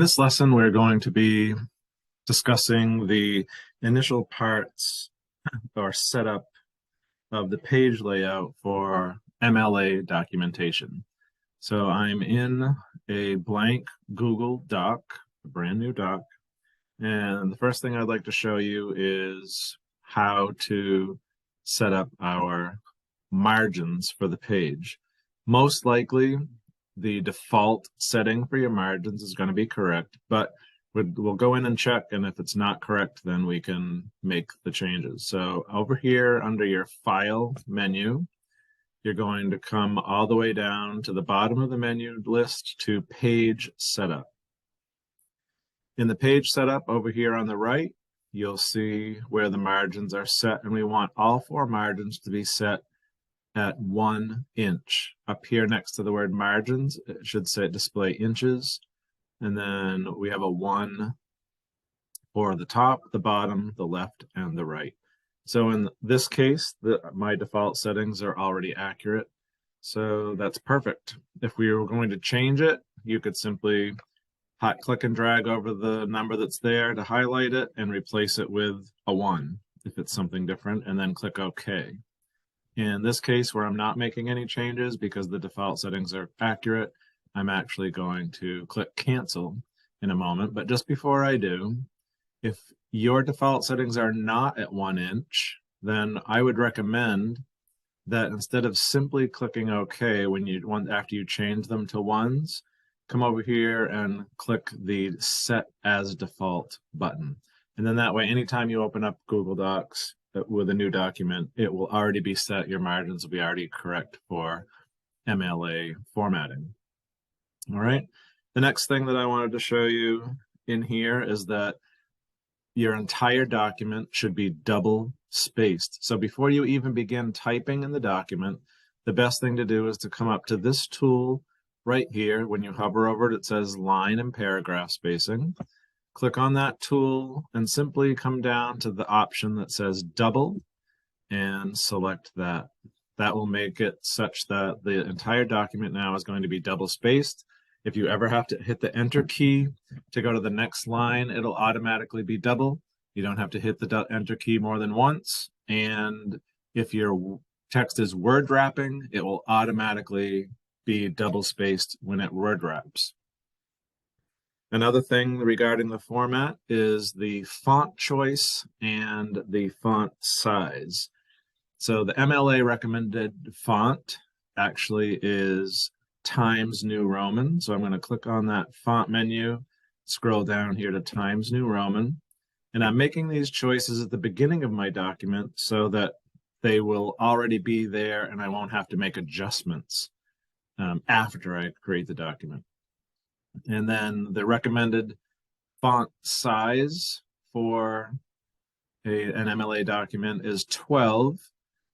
this lesson, we're going to be discussing the initial parts or setup of the page layout for MLA documentation. So I'm in a blank Google Doc, a brand new doc, and the first thing I'd like to show you is how to set up our margins for the page. Most likely, the default setting for your margins is going to be correct, but we'll go in and check, and if it's not correct, then we can make the changes. So over here under your File menu, you're going to come all the way down to the bottom of the menu list to Page Setup. In the Page Setup over here on the right, you'll see where the margins are set, and we want all four margins to be set at 1 inch. Up here next to the word margins, it should say display inches. And then we have a 1 for the top, the bottom, the left, and the right. So in this case, my default settings are already accurate. So that's perfect. If we were going to change it, you could simply hot click and drag over the number that's there to highlight it and replace it with a 1 if it's something different, and then click OK. In this case, where I'm not making any changes because the default settings are accurate, I'm actually going to click cancel in a moment. But just before I do, if your default settings are not at 1 inch, then I would recommend that instead of simply clicking OK after you change them to 1s, come over here and click the Set as Default button. And then that way, anytime you open up Google Docs with a new document, it will already be set. Your margins will be already correct for MLA formatting. All right. The next thing that I wanted to show you in here is that your entire document should be double spaced. So before you even begin typing in the document, the best thing to do is to come up to this tool right here. When you hover over it, it says line and paragraph spacing. Click on that tool and simply come down to the option that says double and select that. That will make it such that the entire document now is going to be double spaced. If you ever have to hit the enter key to go to the next line, it'll automatically be double. You don't have to hit the enter key more than once. And if your text is word wrapping, it will automatically be double spaced when it word wraps. Another thing regarding the format is the font choice and the font size. So the MLA recommended font actually is Times New Roman. So I'm going to click on that font menu, scroll down here to Times New Roman. And I'm making these choices at the beginning of my document so that they will already be there and I won't have to make adjustments after I create the document. And then the recommended font size for an MLA document is 12.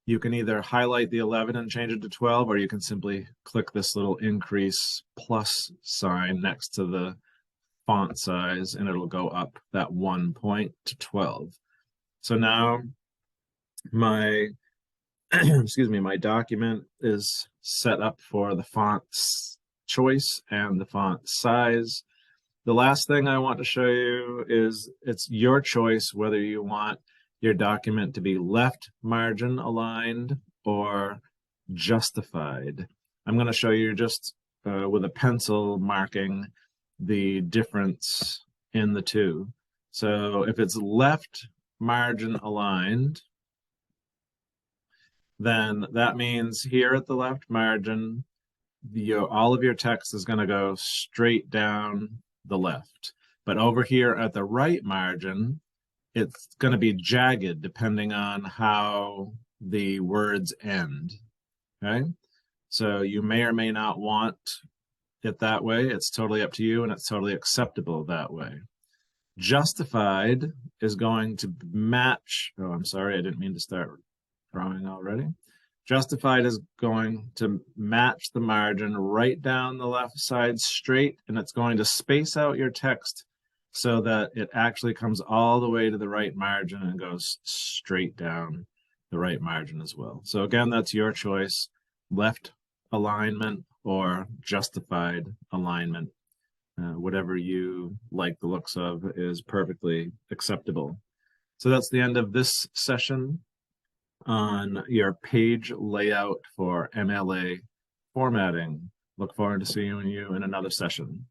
You can either highlight the 11 and change it to 12, or you can simply click this little increase plus sign next to the font size, and it'll go up that 1 point to 12. So now my my document is set up for the font choice and the font size. The last thing I want to show you is it's your choice whether you want your document to be left margin aligned or justified. I'm going to show you just with a pencil marking the difference in the two. So if it's left margin aligned, then that means here at the left margin, all of your text is going to go straight down the left. But over here at the right margin, it's going to be jagged depending on how the words end. Okay? So you may or may not want it that way. It's totally up to you, and it's totally acceptable that way. Justified is going to match. Oh, I'm sorry, I didn't mean to start drawing already. Justified is going to match the margin right down the left side straight, and it's going to space out your text so that it actually comes all the way to the right margin and goes straight down the right margin as well. So again, that's your choice, left alignment or justified alignment. whatever you like the looks of is perfectly acceptable. So that's the end of this session on your page layout for MLA formatting. Look forward to seeing you in another session.